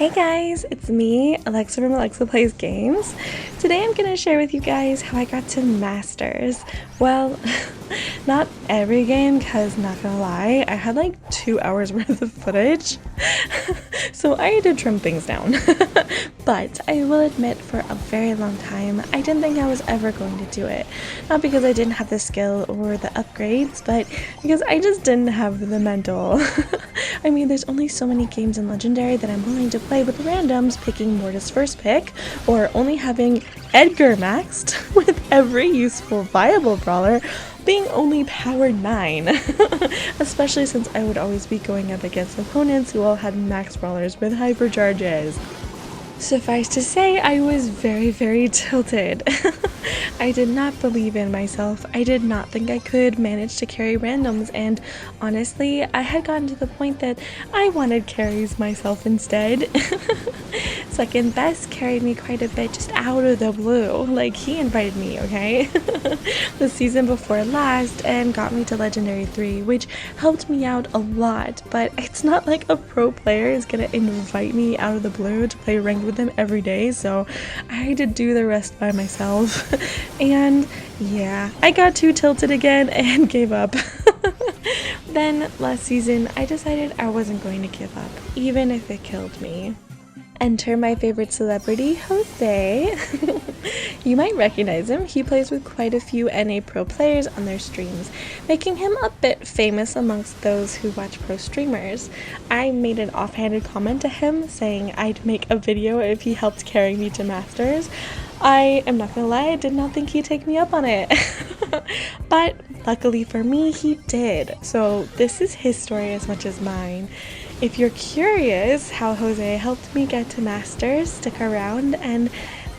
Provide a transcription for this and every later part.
Hey guys, it's me, Alexa from Alexa Plays Games. Today I'm going to share with you guys how I got to Masters. Well, not every game, because not gonna lie, I had like 2 hours worth of footage, so I had to trim things down. But I will admit, for a very long time, I didn't think I was ever going to do it. Not because I didn't have the skill or the upgrades, but because I just didn't have the mental. I mean, there's only so many games in Legendary that I'm willing to play with randoms picking Mortis first pick, or only having Edgar maxed with every useful viable brawler being only power 9, especially since I would always be going up against opponents who all had max brawlers with hypercharges. Suffice to say, I was very tilted. I did not believe in myself. I did not think I could manage to carry randoms, and honestly, I had gotten to the point that I wanted carries myself instead. Second best carried me quite a bit just out of the blue. Like, he invited me, okay? The season before last, and got me to Legendary 3, which helped me out a lot, but it's not like a pro player is gonna invite me out of the blue to play ranked with them every day, so I had to do the rest by myself. And yeah, I got too tilted again and gave up. Then last season, I decided I wasn't going to give up, even if it killed me. Enter my favorite celebrity, Jose. You might recognize him. He plays with quite a few NA pro players on their streams, making him a bit famous amongst those who watch pro streamers. I made an offhanded comment to him saying I'd make a video if he helped carry me to Masters. I am not gonna lie, I did not think he'd take me up on it. But luckily for me, he did. So this is his story as much as mine. If you're curious how Jose helped me get to Masters, stick around and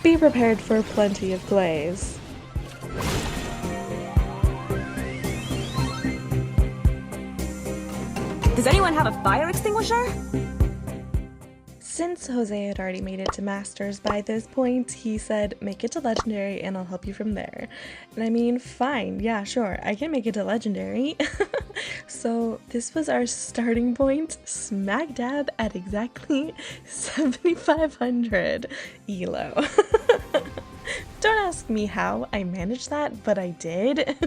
be prepared for plenty of glaze. Does anyone have a fire extinguisher? Since Jose had already made it to Masters by this point, he said, make it to Legendary and I'll help you from there. And I mean, fine, yeah, sure, I can make it to Legendary. So this was our starting point, smack dab at exactly 7,500 ELO. Don't ask me how I managed that, but I did.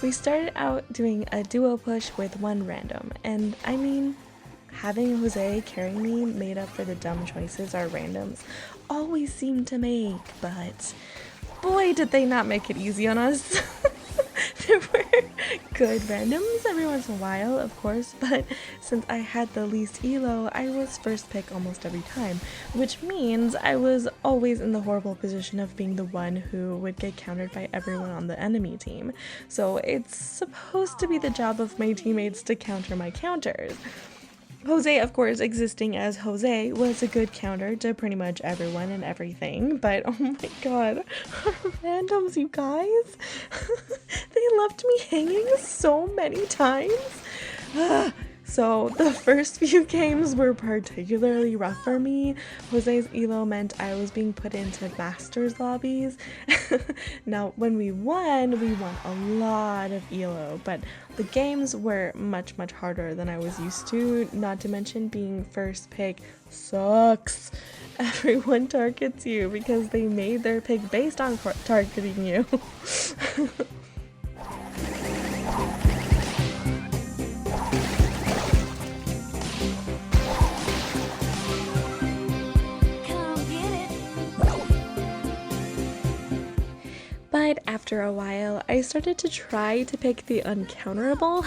We started out doing a duo push with one random, and I mean, having Jose carry me made up for the dumb choices our randoms always seem to make, but boy did they not make it easy on us. There were good randoms every once in a while, of course, but since I had the least elo, I was first pick almost every time, which means I was always in the horrible position of being the one who would get countered by everyone on the enemy team. So it's supposed to be the job of my teammates to counter my counters. Jose, of course, existing as Jose, was a good counter to pretty much everyone and everything, but oh my god, randoms, you guys, they left me hanging so many times. So the first few games were particularly rough for me. Jose's elo meant I was being put into Masters lobbies. Now when we won a lot of elo, but the games were much harder than I was used to, not to mention being first pick sucks. Everyone targets you because they made their pick based on targeting you. But after a while, I started to try to pick the uncounterable.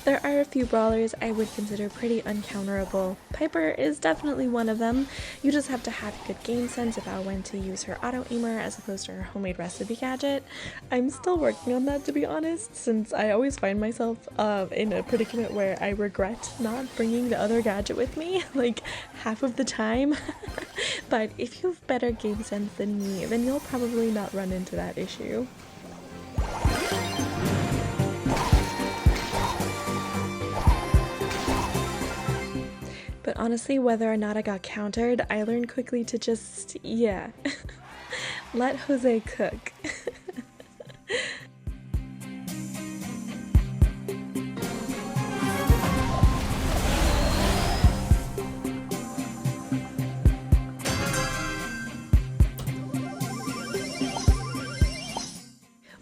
There are a few brawlers I would consider pretty uncounterable. Piper is definitely one of them. You just have to have good game sense about when to use her auto-aimer as opposed to her homemade recipe gadget. I'm still working on that, to be honest, since I always find myself in a predicament where I regret not bringing the other gadget with me, like half of the time. But if you have better game sense than me, then you'll probably not run into that issue. But honestly, whether or not I got countered, I learned quickly to just, yeah, let Jose cook.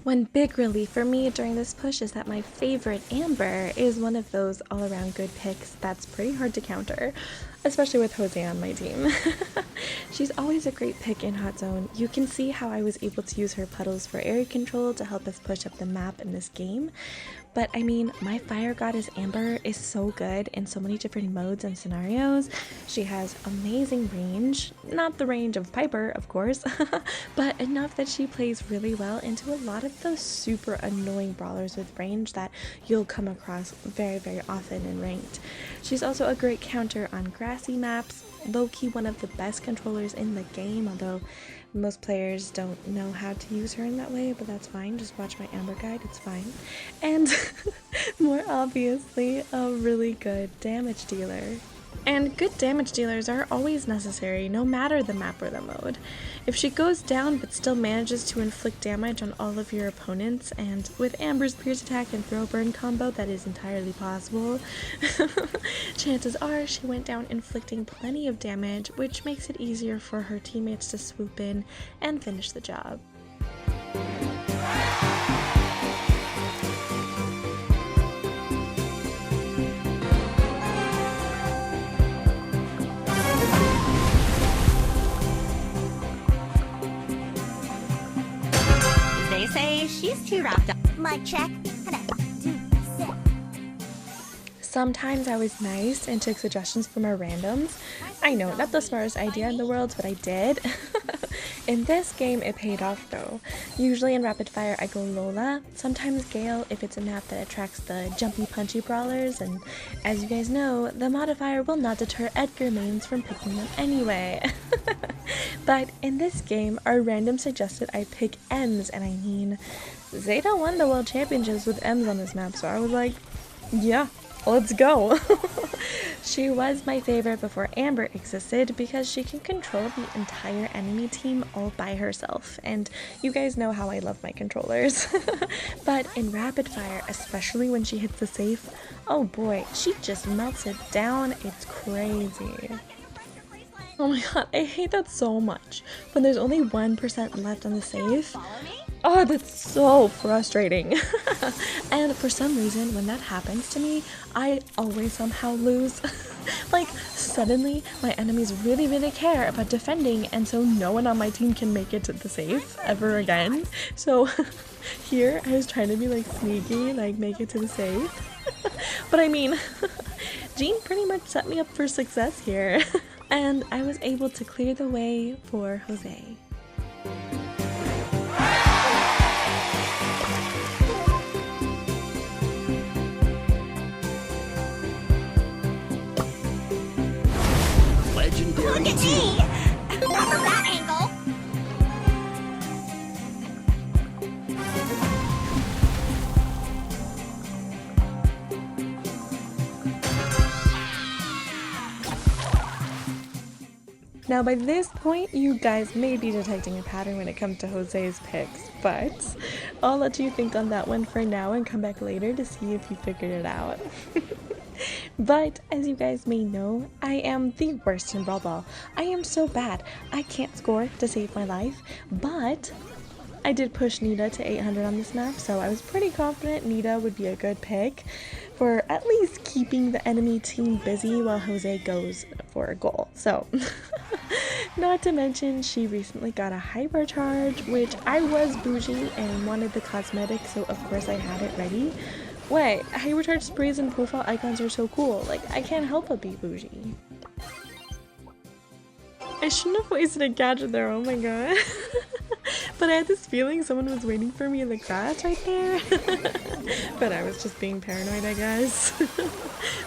One big relief for me during this push is that my favorite Amber is one of those all-around good picks that's pretty hard to counter, especially with Jose on my team. She's always a great pick in Hot Zone. You can see how I was able to use her puddles for area control to help us push up the map in this game. But I mean, my Fire Goddess Amber is so good in so many different modes and scenarios. She has amazing range, not the range of Piper, of course, but enough that she plays really well into a lot of those super annoying brawlers with range that you'll come across very, very often in ranked. She's also a great counter on grassy maps, low-key one of the best controllers in the game, although most players don't know how to use her in that way, but that's fine. Just watch my Amber guide, it's fine. And more obviously, a really good damage dealer. And good damage dealers are always necessary, no matter the map or the mode. If she goes down but still manages to inflict damage on all of your opponents, and with Amber's Pierce Attack and Throw Burn combo that is entirely possible, chances are she went down inflicting plenty of damage, which makes it easier for her teammates to swoop in and finish the job. They say she's too wrapped up. Mic check. Sometimes I was nice and took suggestions from our randoms. I know, not the smartest idea in the world, but I did. In this game, it paid off though. Usually in Rapid Fire, I go Lola, sometimes Gale if it's a map that attracts the jumpy punchy brawlers, and as you guys know, the modifier will not deter Edgar mains from picking them anyway. But in this game, our random suggested I pick Ems, and I mean, Zeta won the World Championships with Ems on this map, so I was like, yeah, let's go. She was my favorite before Amber existed because she can control the entire enemy team all by herself, and you guys know how I love my controllers. But in Rapid Fire, especially when she hits the safe, oh boy, she just melts it down. It's crazy. Oh my god, I hate that so much. When there's only 1% left on the safe. Oh, that's so frustrating. And for some reason, when that happens to me, I always somehow lose. Like, suddenly, my enemies really, really care about defending, and so no one on my team can make it to the safe ever again. So here, I was trying to be like sneaky, like make it to the safe. But I mean, Jean pretty much set me up for success here. And I was able to clear the way for Jose. Legendary. Look at me! Not from that angle! Now by this point, you guys may be detecting a pattern when it comes to Jose's picks, but I'll let you think on that one for now and come back later to see if you figured it out. But as you guys may know, I am the worst in Brawl Ball. I am so bad. I can't score to save my life, but I did push Nita to 800 on this map, so I was pretty confident Nita would be a good pick for at least keeping the enemy team busy while Jose goes for a goal. So, not to mention she recently got a hypercharge, which I was bougie and wanted the cosmetic, so of course I had it ready. Wait, hypercharge sprays and profile icons are so cool. Like, I can't help but be bougie. I shouldn't have wasted a gadget there, oh my god. But I had this feeling someone was waiting for me in the grass right there. But I was just being paranoid, I guess.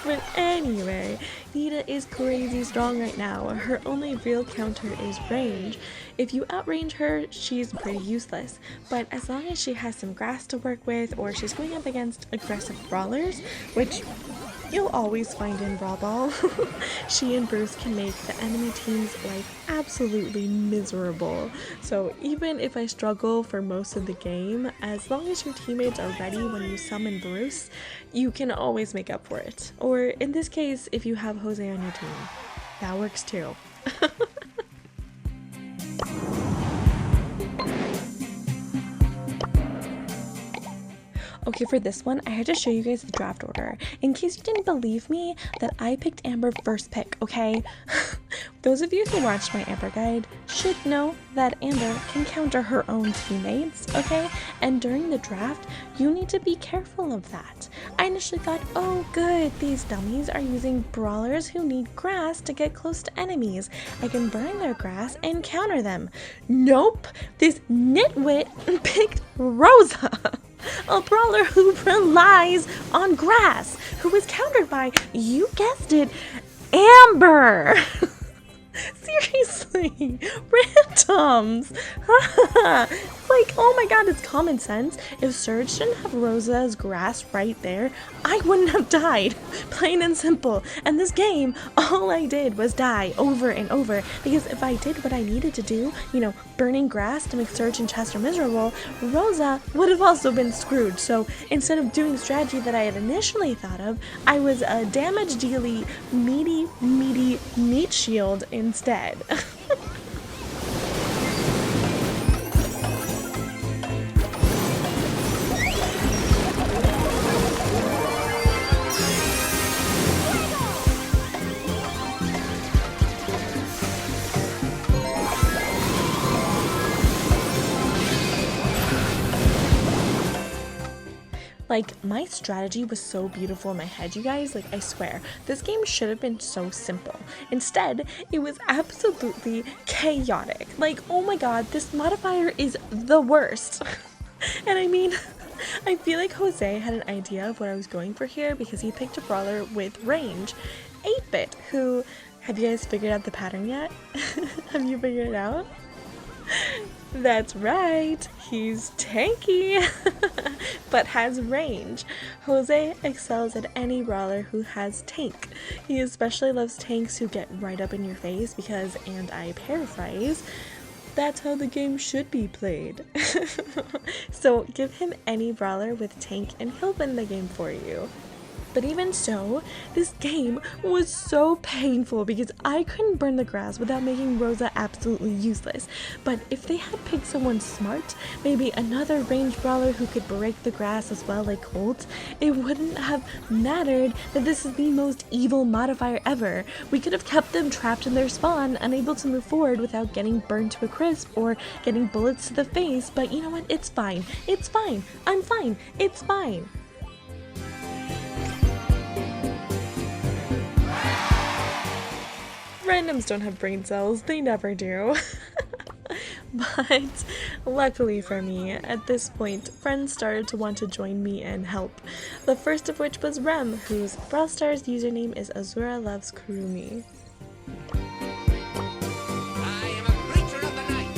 But anyway, Nita is crazy strong right now. Her only real counter is range. If you outrange her, she's pretty useless. But as long as she has some grass to work with, or she's going up against aggressive brawlers, which you'll always find in Brawl Ball, she and Bruce can make the enemy team's life absolutely miserable. So even if I struggle for most of the game, as long as your teammates are ready when you summon Bruce, you can always make up for it. Or in this case, if you have Jose on your team, that works too. Okay, for this one, I had to show you guys the draft order. In case you didn't believe me, that I picked Amber first pick, okay? Those of you who watched my Amber guide should know that Amber can counter her own teammates, okay? And during the draft, you need to be careful of that. I initially thought, oh good, these dummies are using brawlers who need grass to get close to enemies. I can burn their grass and counter them. Nope, this nitwit picked Rosa. A brawler who relies on grass, who is countered by, you guessed it, Amber. Seriously, randoms. Like, oh my god, it's common sense. If Surge didn't have Rosa's grass right there, I wouldn't have died. Plain and simple. And this game, all I did was die over and over. Because if I did what I needed to do, you know, burning grass to make Surge and Chester miserable, Rosa would have also been screwed. So instead of doing the strategy that I had initially thought of, I was a damage dealy, meaty meat shield instead. Like, my strategy was so beautiful in my head, you guys. Like, I swear, this game should have been so simple. Instead, it was absolutely chaotic. Like, oh my god, this modifier is the worst. And I mean, I feel like Jose had an idea of what I was going for here because he picked a brawler with range. 8-Bit, who, have you guys figured out the pattern yet? Have you figured it out? That's right, he's tanky, but has range. Jose excels at any brawler who has tank. He especially loves tanks who get right up in your face because, and I paraphrase, that's how the game should be played. So give him any brawler with tank and he'll win the game for you. But even so, this game was so painful because I couldn't burn the grass without making Rosa absolutely useless. But if they had picked someone smart, maybe another ranged brawler who could break the grass as well like Colt, it wouldn't have mattered that this is the most evil modifier ever. We could have kept them trapped in their spawn, unable to move forward without getting burned to a crisp or getting bullets to the face, but you know what? It's fine. It's fine. I'm fine. It's fine. Randoms don't have brain cells, they never do. But luckily for me, at this point, friends started to want to join me and help. The first of which was Rem, whose Brawl Stars username is Azura Loves Kurumi. I am a creature of the night.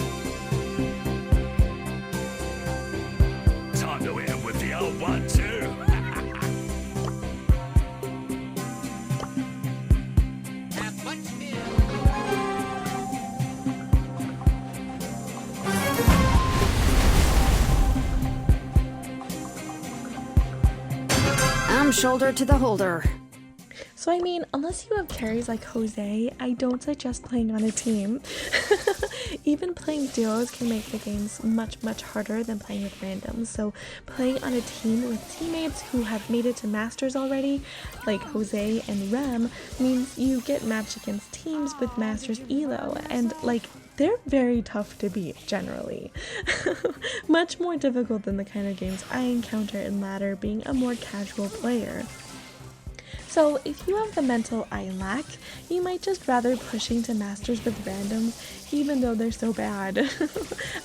Time to hit with the old 1-2. I'm shoulder to the holder. So I mean, unless you have carries like Jose, I don't suggest playing on a team. Even playing duos can make the games much harder than playing with randoms. So playing on a team with teammates who have made it to Masters already, like Jose and Rem, means you get matched against teams with Masters Elo, and like, they're very tough to beat, generally. Much more difficult than the kind of games I encounter in ladder, being a more casual player. So if you have the mental I lack, you might just rather pushing to Masters with randoms, even though they're so bad.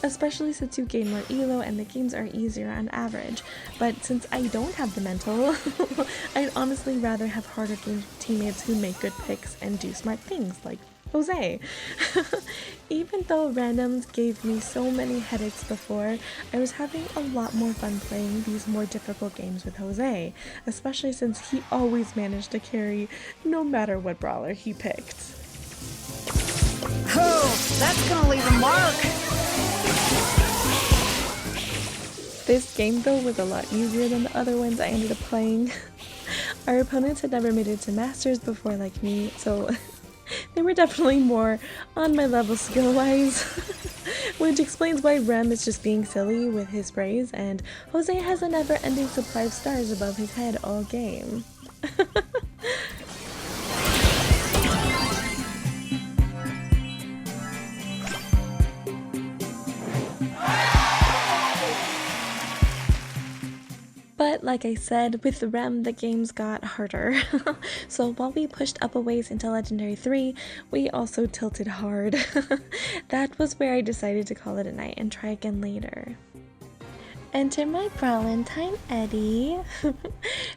Especially since you gain more elo and the games are easier on average. But since I don't have the mental, I'd honestly rather have harder game teammates who make good picks and do smart things, like Jose. Even though randoms gave me so many headaches before, I was having a lot more fun playing these more difficult games with Jose, especially since he always managed to carry no matter what brawler he picked. Oh, that's gonna leave a mark. This game though was a lot easier than the other ones I ended up playing. Our opponents had never made it to Masters before like me, so they were definitely more on my level skill-wise, which explains why Rem is just being silly with his sprays and Jose has a never-ending supply of stars above his head all game. But like I said, with Rem, the games got harder. So while we pushed up a ways into Legendary 3, we also tilted hard. That was where I decided to call it a night and try again later. Enter my Valentine, Eddy,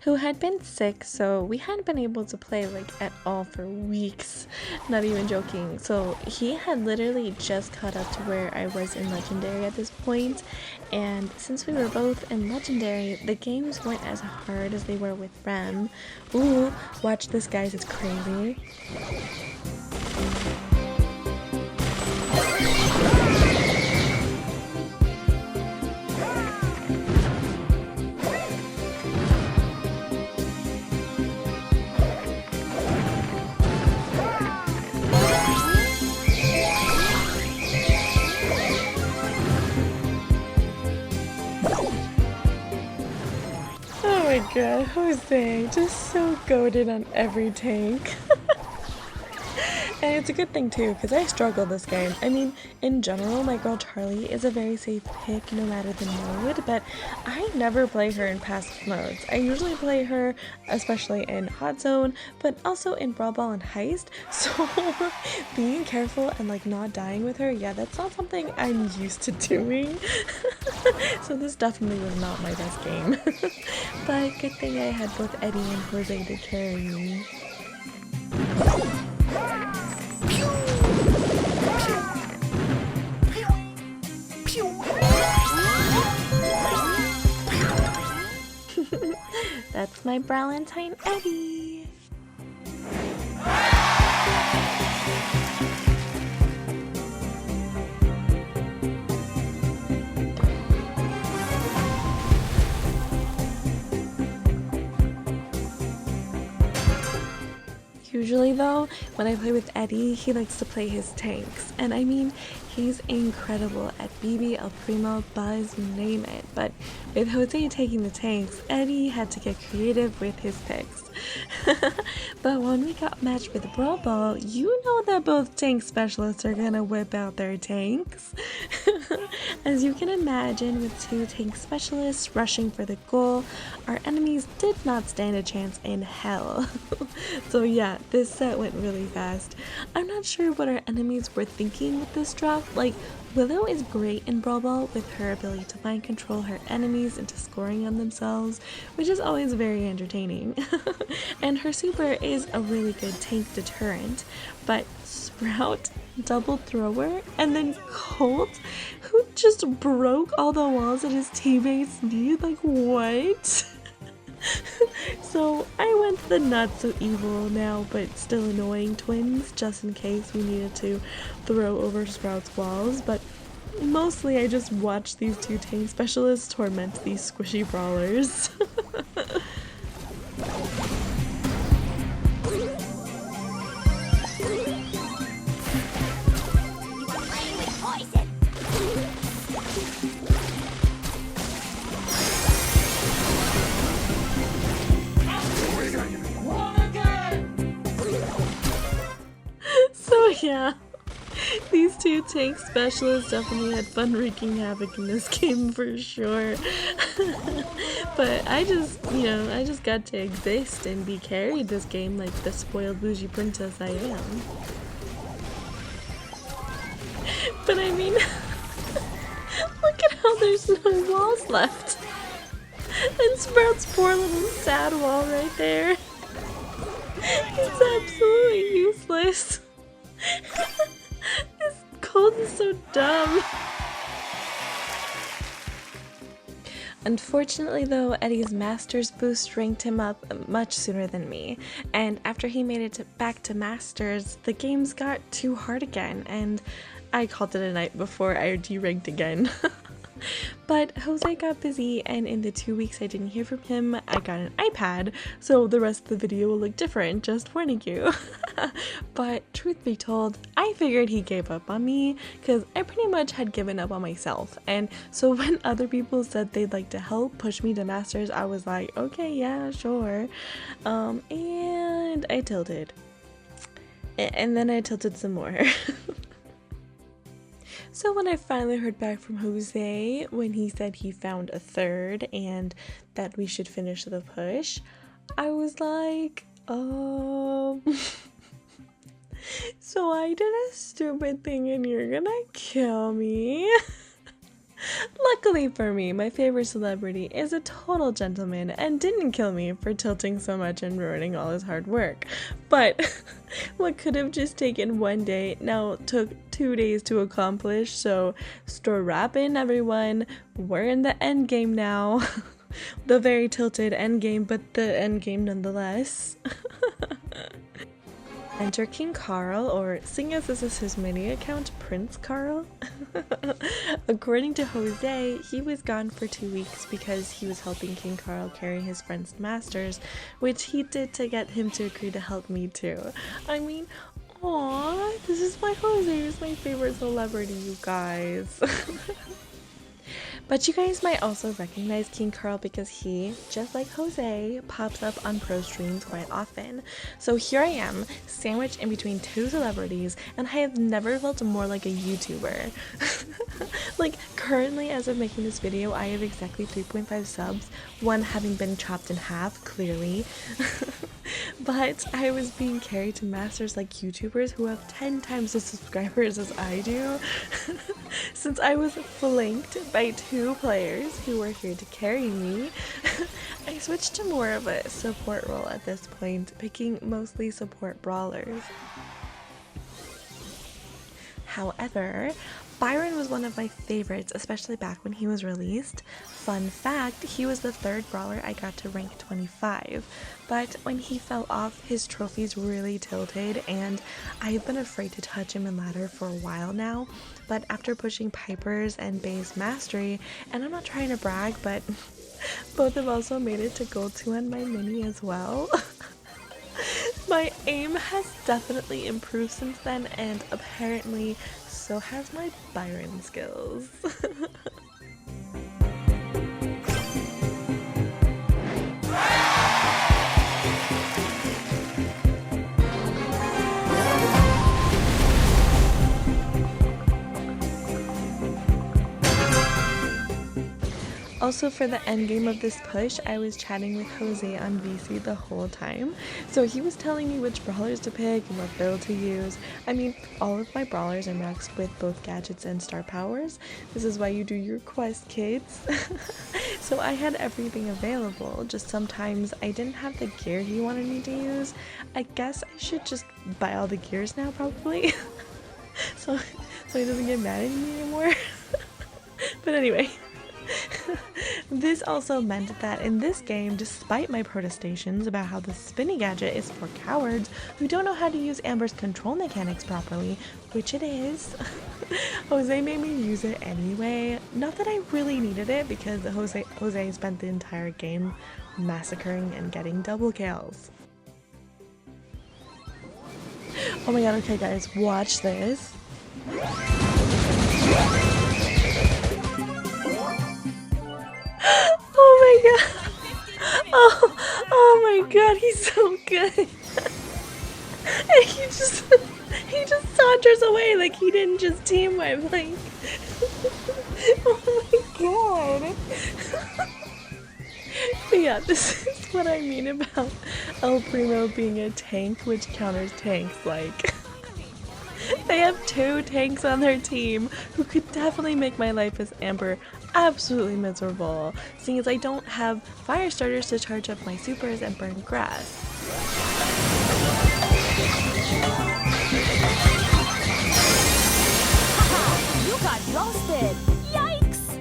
who had been sick, so we hadn't been able to play like at all for weeks, not even joking. So he had literally just caught up to where I was in Legendary at this point, and since we were both in Legendary, the games weren't as hard as they were with Rem. Ooh, watch this guys, it's crazy. Oh my god, Jose, just so goated on every tank. And it's a good thing too, because I struggle this game. I mean, in general, my girl Charlie is a very safe pick no matter the mode, but I never play her in passive modes. I usually play her, especially in Hot Zone, but also in Brawl Ball and Heist, so being careful and like not dying with her, yeah, that's not something I'm used to doing. So this definitely was not my best game. But good thing I had both Eddy and Jose to carry me. That's my Valentine Eddy. Usually though, when I play with Eddy, he likes to play his tanks, and I mean, he's incredible at BB, El Primo, Buzz, you name it, but with Jose taking the tanks, Eddy had to get creative with his picks. But when we got matched with Brawl Ball, you know that both tank specialists are gonna whip out their tanks. As you can imagine, with two tank specialists rushing for the goal, our enemies did not stand a chance in hell. So yeah, this set went really fast. I'm not sure what our enemies were thinking with this drop. Like, Willow is great in Brawl Ball with her ability to mind control her enemies into scoring on themselves, which is always very entertaining. And her super is a really good tank deterrent, but Sprout, double thrower, and then Colt, who just broke all the walls that his teammates need, like what? So I went the not so evil now but still annoying twins just in case we needed to throw over Sprout's walls, but mostly I just watched these two tank specialists torment these squishy brawlers. Yeah, these two tank specialists definitely had fun wreaking havoc in this game for sure. But I just got to exist and be carried this game like the spoiled bougie princess I am. But I mean, look at how there's no walls left. And Sprout's poor little sad wall right there. It's absolutely useless. This Colt is so dumb. Unfortunately though, Eddy's Masters boost ranked him up much sooner than me, and after he made it back to Masters, the games got too hard again, and I called it a night before I deranked again. But Jose got busy, and in the 2 weeks I didn't hear from him, I got an iPad, so the rest of the video will look different, just warning you. But truth be told, I figured he gave up on me because I pretty much had given up on myself. And so when other people said they'd like to help push me to masters, I was like, okay, yeah, sure. And I tilted. And then I tilted some more. So when I finally heard back from Jose, when he said he found a third and that we should finish the push, I was like, so I did a stupid thing and you're gonna kill me? Luckily for me, my favorite celebrity is a total gentleman and didn't kill me for tilting so much and ruining all his hard work. But what could have just taken 1 day now took 2 days to accomplish, so strap in everyone, we're in the end game now. The very tilted end game, but the end game nonetheless. Enter King Karl, or seeing as this is his mini account, Prince Karl. According to Jose, he was gone for 2 weeks because he was helping King Karl carry his friend's masters, which he did to get him to agree to help me too. I mean, aw, this is why Jose is my favorite celebrity, you guys. But you guys might also recognize King Karl because he, just like Jose, pops up on pro streams quite often. So here I am, sandwiched in between two celebrities, and I have never felt more like a YouTuber. Like, currently as of making this video, I have exactly 3.5 subs, one having been chopped in half, clearly. But I was being carried to masters like YouTubers who have 10 times the subscribers as I do. Since I was flanked by 2 players who were here to carry me, I switched to more of a support role at this point, picking mostly support brawlers. However, Byron was one of my favorites, especially back when he was released. Fun fact, he was the 3rd brawler I got to rank 25, but when he fell off, his trophies really tilted, and I've been afraid to touch him in ladder for a while now. But after pushing Pipers and Base Mastery, and I'm not trying to brag, but both have also made it to Gold 2 on my mini as well. My aim has definitely improved since then, and apparently so has my Byron skills. Also, for the endgame of this push, I was chatting with Jose on VC the whole time, so he was telling me which brawlers to pick and what build to use. I mean, all of my brawlers are maxed with both gadgets and star powers. This is why you do your quest, kids. So I had everything available, just sometimes I didn't have the gear he wanted me to use. I guess I should just buy all the gears now, probably. so he doesn't get mad at me anymore. But anyway. This also meant that in this game, despite my protestations about how the spinny gadget is for cowards who don't know how to use Amber's control mechanics properly, which it is, Jose made me use it anyway. Not that I really needed it, because Jose spent the entire game massacring and getting double kills. Oh my god, okay guys, watch this. Oh my god. Oh my god, he's so good. And he just saunters away like he didn't just team wipe, like. Oh my god. But yeah, this is what I mean about El Primo being a tank which counters tanks, like. They have 2 tanks on their team who could definitely make my life as Amber absolutely miserable, seeing as I don't have fire starters to charge up my supers and burn grass. You got roasted! Yikes!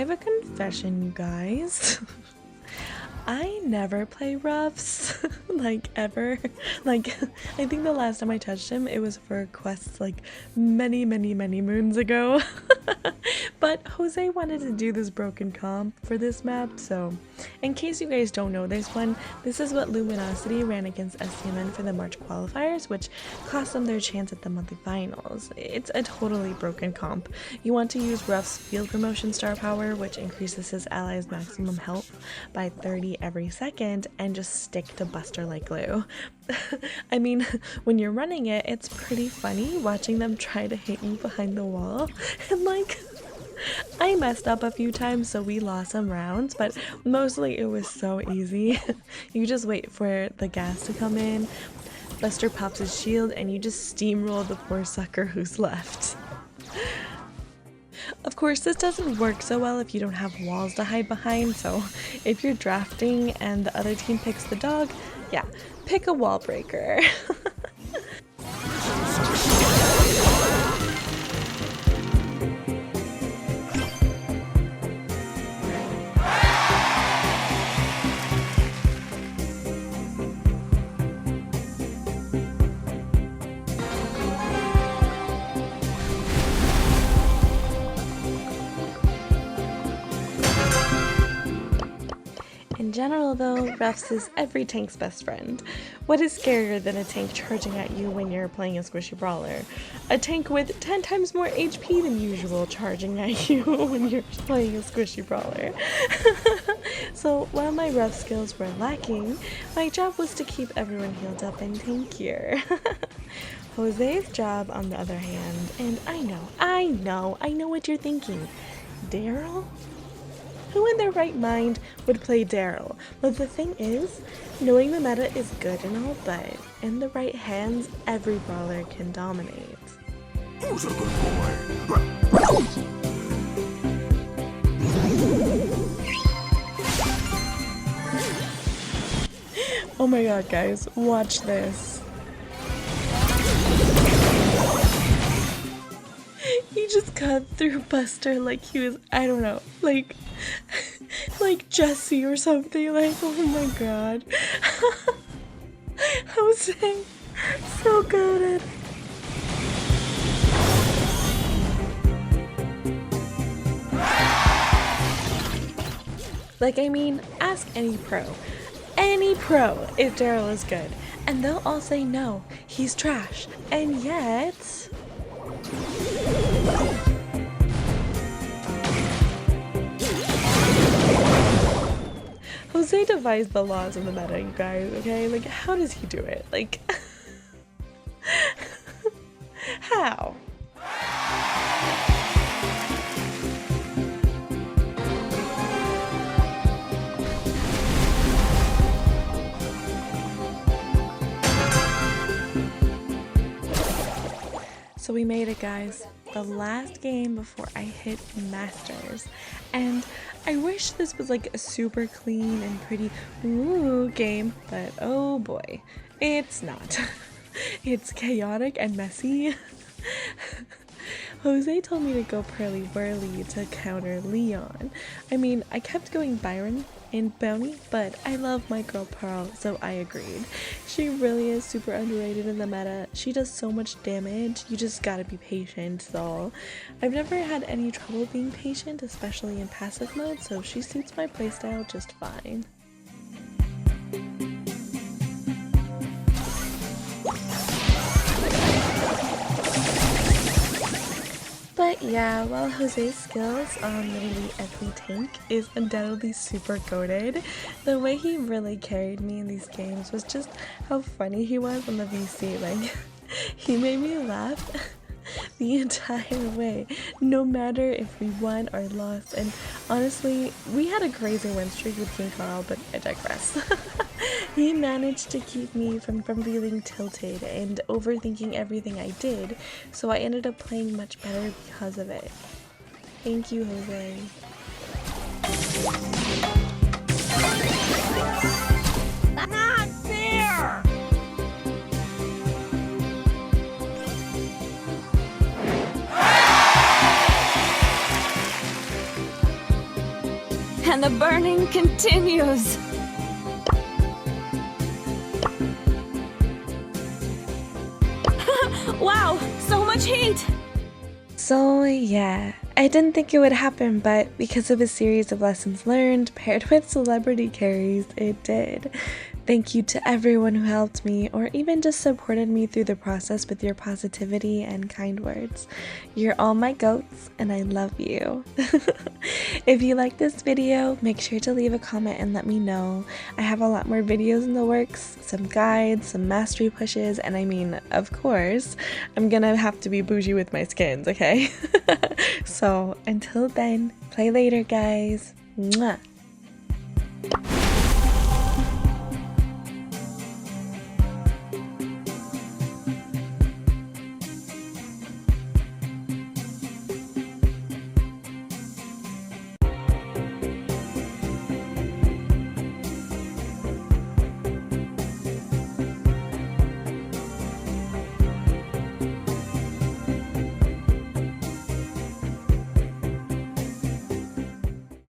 have a confession, you guys. I never play roughs, like ever. Like, I think the last time I touched him, it was for quests like many moons ago. But Jose wanted to do this broken comp for this map, so in case you guys don't know this one, this is what Luminosity ran against SCMN for the March qualifiers, which cost them their chance at the monthly finals. It's a totally broken comp. You want to use Ruff's field promotion star power, which increases his allies' maximum health by 30 every second, and just stick to Buster like glue. I mean, when you're running it, it's pretty funny watching them try to hit you behind the wall, and like, I messed up a few times, so we lost some rounds, but mostly it was so easy. You just wait for the gas to come in, Buster pops his shield, and you just steamroll the poor sucker who's left. Of course, this doesn't work so well if you don't have walls to hide behind, so if you're drafting and the other team picks the dog, yeah, pick a wall breaker. In general though, Ruffs is every tank's best friend. What is scarier than a tank charging at you when you're playing a squishy brawler? A tank with 10 times more HP than usual charging at you when you're playing a squishy brawler. So while my Ruff skills were lacking, my job was to keep everyone healed up and tankier. Jose's job on the other hand, and I know what you're thinking. Daryl? Who in their right mind would play Daryl? But the thing is, knowing the meta is good and all, but in the right hands, every brawler can dominate. Who's a good boy? Oh my god, guys, watch this. He just cut through Buster like he was, I don't know, like Jesse or something. Like, oh my god. Jose, so good. Like, I mean, ask any pro if Daryl is good, and they'll all say no, he's trash. And yet Jose devised the laws of the meta, you guys, okay? Like, how does he do it? Like, how? So we made it, guys. The last game before I hit Masters. And I wish this was like a super clean and pretty ooh game, but oh boy, it's not. It's chaotic and messy. Jose told me to go Pearly Whirly to counter Leon. I mean, I kept going Byron and Bounty, but I love my girl Karl, so I agreed. She really is super underrated in the meta. She does so much damage, you just gotta be patient, so I've never had any trouble being patient, especially in passive mode, so she suits my playstyle just fine. But yeah, while Jose's skills on literally every tank is undoubtedly super goated, the way he really carried me in these games was just how funny he was on the VC. Like, he made me laugh the entire way, no matter if we won or lost. And honestly, we had a crazy win streak with King Karl, but I digress. He managed to keep me from feeling tilted and overthinking everything I did, so I ended up playing much better because of it. Thank you, Jose. Not fair! And the burning continues. Wow, so much heat! So yeah, I didn't think it would happen, but because of a series of lessons learned paired with celebrity carries, it did. Thank you to everyone who helped me or even just supported me through the process with your positivity and kind words. You're all my goats and I love you. If you like this video, make sure to leave a comment and let me know. I have a lot more videos in the works, some guides, some mastery pushes, and I mean, of course, I'm gonna have to be bougie with my skins, okay? So until then, play later guys. Mwah.